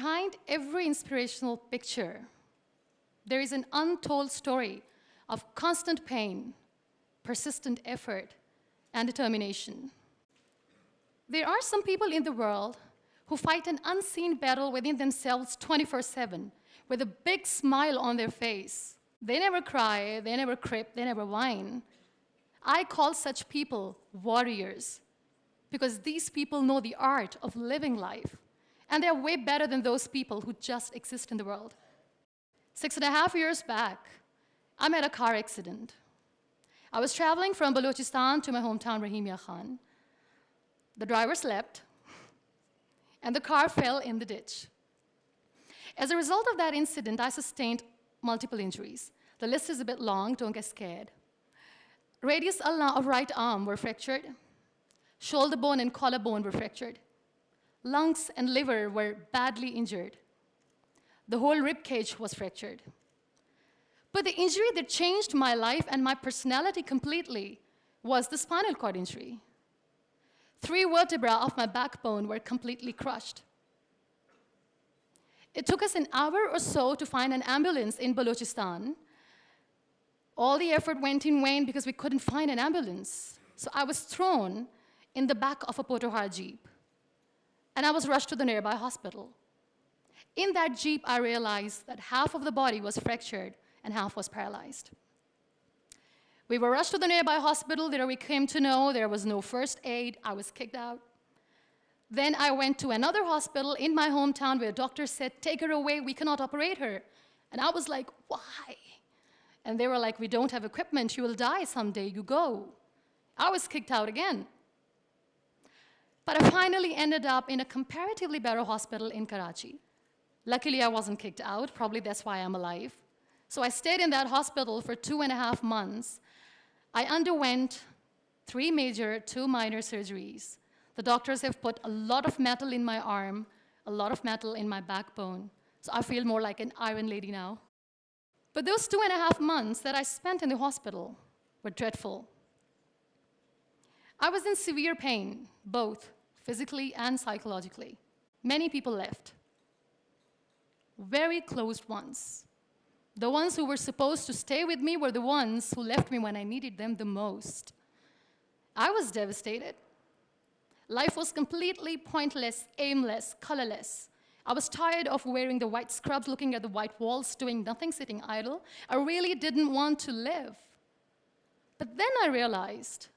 behind every inspirational picture, there is an untold story of constant pain, persistent effort, and determination. There are some people in the world who fight an unseen battle within themselves 24/7 with a big smile on their face. They never cry, they never crip, they never whine. I call such people warriors because these people know the art of living life, and they're way better than those people who just exist in the world. 6.5 years back, I met a car accident. I was traveling from Balochistan to my hometown, Rahimia Khan. The driver slept, and the car fell in the ditch. As a result of that incident, I sustained multiple injuries. The list is a bit long, don't get scared. Radius ulna of right arm were fractured. Shoulder bone and collarbone were fractured. Lungs and liver were badly injured. The whole rib cage was fractured. But the injury that changed my life and my personality completely was the spinal cord injury. 3 vertebrae of my backbone were completely crushed. It took us an hour or so to find an ambulance in Balochistan. All the effort went in vain because we couldn't find an ambulance. So I was thrown in the back of a Potohar Jeep, and I was rushed to the nearby hospital. In that Jeep, I realized that half of the body was fractured and half was paralyzed. We were rushed to the nearby hospital. There we came to know there was no first aid. I was kicked out. Then I went to another hospital in my hometown where doctors said, "Take her away, we cannot operate her." And I was like, "Why?" And they were like, "We don't have equipment, you will die someday, you go." I was kicked out again. But I finally ended up in a comparatively better hospital in Karachi. Luckily, I wasn't kicked out. Probably that's why I'm alive. So I stayed in that hospital for 2.5 months. I underwent 3 major, 2 minor surgeries. The doctors have put a lot of metal in my arm, a lot of metal in my backbone. So I feel more like an iron lady now. But those 2.5 months that I spent in the hospital were dreadful. I was in severe pain, both physically and psychologically. Many people left. Very close ones. The ones who were supposed to stay with me were the ones who left me when I needed them the most. I was devastated. Life was completely pointless, aimless, colorless. I was tired of wearing the white scrubs, looking at the white walls, doing nothing, sitting idle. I really didn't want to live. But then I realized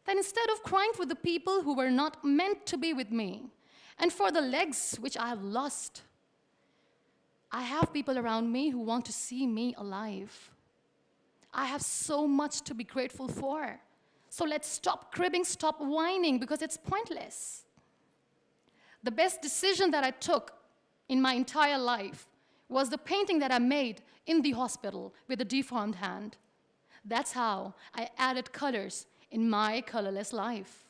that instead of crying for the people who were not meant to be with me, and for the legs which I have lost, I have people around me who want to see me alive. I have so much to be grateful for. So let's stop cribbing, stop whining, because it's pointless. The best decision that I took in my entire life was the painting that I made in the hospital with a deformed hand. That's how I added colors in my colorless life.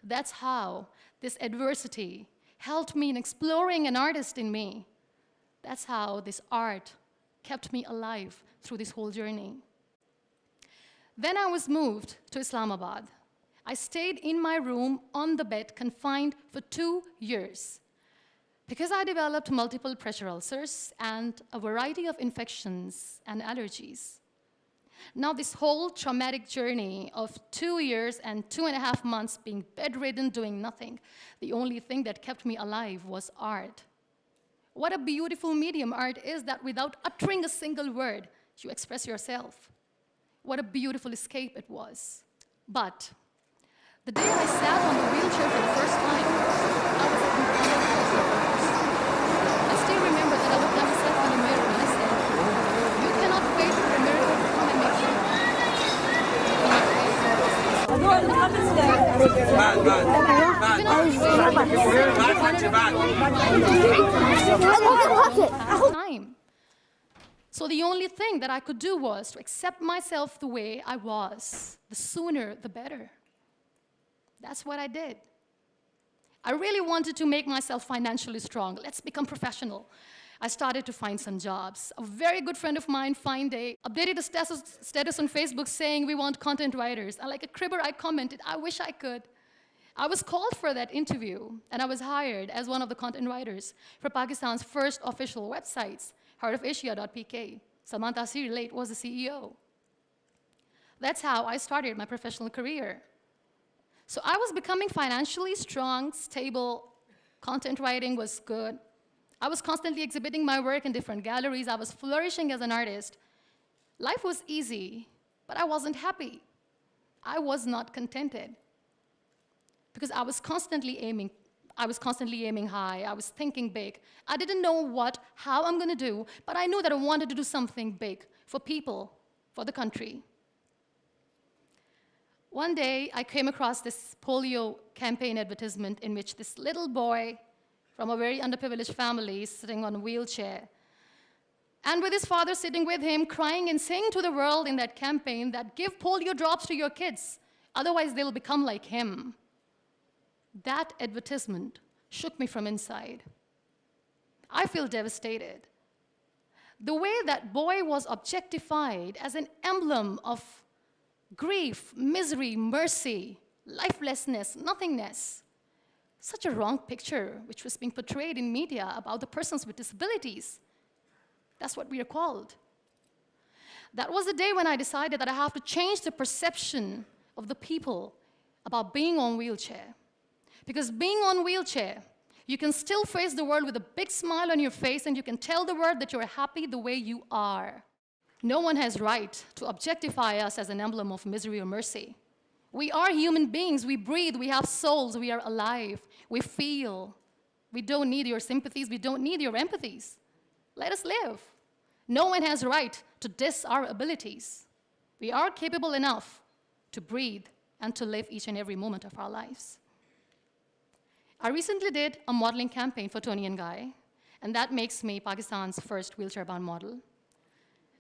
That's how this adversity helped me in exploring an artist in me. That's how this art kept me alive through this whole journey. Then I was moved to Islamabad. I stayed in my room on the bed, confined for 2 years, because I developed multiple pressure ulcers and a variety of infections and allergies. Now this whole traumatic journey of 2 years and 2.5 months being bedridden, doing nothing, the only thing that kept me alive was art. What a beautiful medium art is, that without uttering a single word, you express yourself. What a beautiful escape it was. But the day I sat on the wheelchair for the first time, I was I still remember that I looked at myself in the mirror and I said, "You cannot wait for a miracle to come and make you time." So the only thing that I could do was to accept myself the way I was. The sooner, the better. That's what I did. I really wanted to make myself financially strong. Let's become professional. I started to find some jobs. A very good friend of mine, fine day, updated a status on Facebook saying we want content writers. And like a cribber, I commented, "I wish I could." I was called for that interview, and I was hired as one of the content writers for Pakistan's first official websites, heartofasia.pk. Salman Taseer late was the CEO. That's how I started my professional career. So I was becoming financially strong, stable, content writing was good. I was constantly exhibiting my work in different galleries. I was flourishing as an artist. Life was easy, but I wasn't happy. I was not contented because I was constantly aiming high. I was thinking big. I didn't know how I'm going to do, but I knew that I wanted to do something big for people, for the country. One day, I came across this polio campaign advertisement in which this little boy from a very underprivileged family is sitting on a wheelchair, and with his father sitting with him, crying and saying to the world in that campaign that give polio drops to your kids, otherwise they'll become like him. That advertisement shook me from inside. I feel devastated. The way that boy was objectified as an emblem of grief, misery, mercy, lifelessness, nothingness. Such a wrong picture which was being portrayed in media about the persons with disabilities. That's what we are called. That was the day when I decided that I have to change the perception of the people about being on wheelchair. Because being on wheelchair, you can still face the world with a big smile on your face, and you can tell the world that you're happy the way you are. No one has right to objectify us as an emblem of misery or mercy. We are human beings. We breathe. We have souls. We are alive. We feel. We don't need your sympathies. We don't need your empathies. Let us live. No one has right to diss our abilities. We are capable enough to breathe and to live each and every moment of our lives. I recently did a modeling campaign for Toni & Guy, and that makes me Pakistan's first wheelchair-bound model.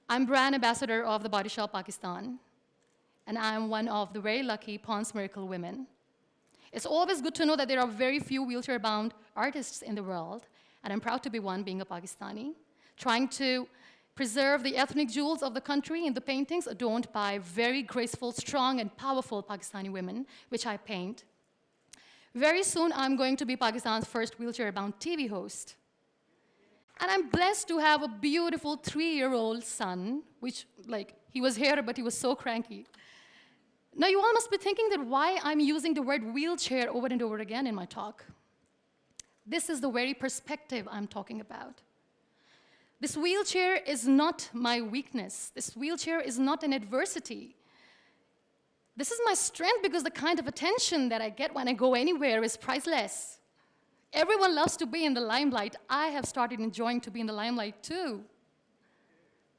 I'm brand ambassador of the Body Shop Pakistan, and I'm one of the very lucky Pond's Miracle women. It's always good to know that there are very few wheelchair-bound artists in the world, and I'm proud to be one, being a Pakistani, trying to preserve the ethnic jewels of the country in the paintings adorned by very graceful, strong, and powerful Pakistani women, which I paint. Very soon, I'm going to be Pakistan's first wheelchair-bound TV host. And I'm blessed to have a beautiful 3-year-old son, which, he was here, but he was so cranky. Now, you all must be thinking that why I'm using the word wheelchair over and over again in my talk. This is the very perspective I'm talking about. This wheelchair is not my weakness. This wheelchair is not an adversity. This is my strength because the kind of attention that I get when I go anywhere is priceless. Everyone loves to be in the limelight. I have started enjoying to be in the limelight too.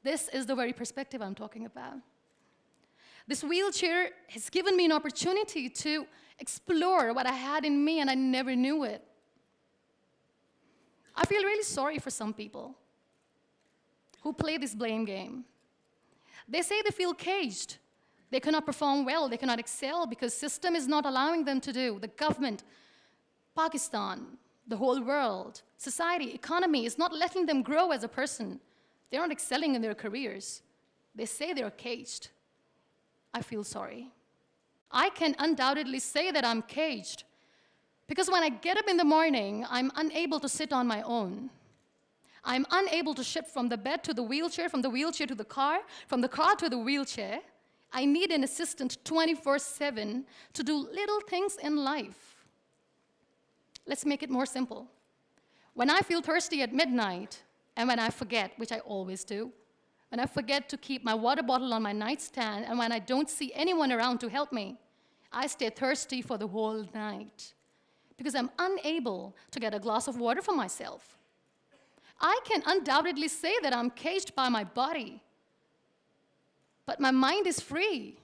This is the very perspective I'm talking about. This wheelchair has given me an opportunity to explore what I had in me, and I never knew it. I feel really sorry for some people who play this blame game. They say they feel caged. They cannot perform well, they cannot excel because system is not allowing them to do. The government, Pakistan, the whole world, society, economy is not letting them grow as a person. They're not excelling in their careers. They say they're caged. I feel sorry. I can undoubtedly say that I'm caged because when I get up in the morning, I'm unable to sit on my own. I'm unable to shift from the bed to the wheelchair, from the wheelchair to the car, from the car to the wheelchair. I need an assistant 24/7 to do little things in life. Let's make it more simple. When I feel thirsty at midnight, and when I forget, which I always do, when I forget to keep my water bottle on my nightstand, and when I don't see anyone around to help me, I stay thirsty for the whole night because I'm unable to get a glass of water for myself. I can undoubtedly say that I'm caged by my body, but my mind is free.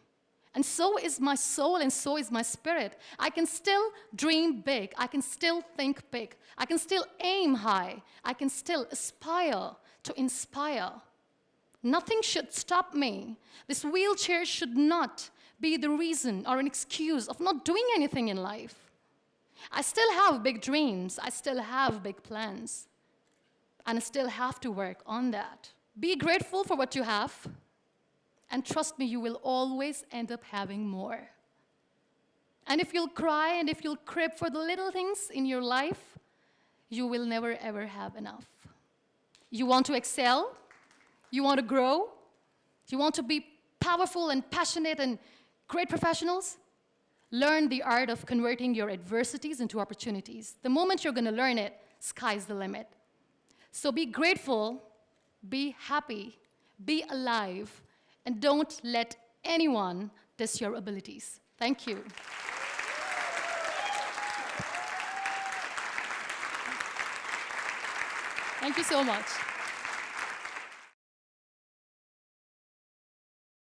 And so is my soul, and so is my spirit. I can still dream big. I can still think big. I can still aim high. I can still aspire to inspire. Nothing should stop me. This wheelchair should not be the reason or an excuse of not doing anything in life. I still have big dreams. I still have big plans. And I still have to work on that. Be grateful for what you have. And trust me, you will always end up having more. And if you'll cry and if you'll crib for the little things in your life, you will never ever have enough. You want to excel, you want to grow, you want to be powerful and passionate and great professionals, learn the art of converting your adversities into opportunities. The moment you're going to learn it, sky's the limit. So be grateful, be happy, be alive, and don't let anyone diss your abilities. Thank you. Thank you so much.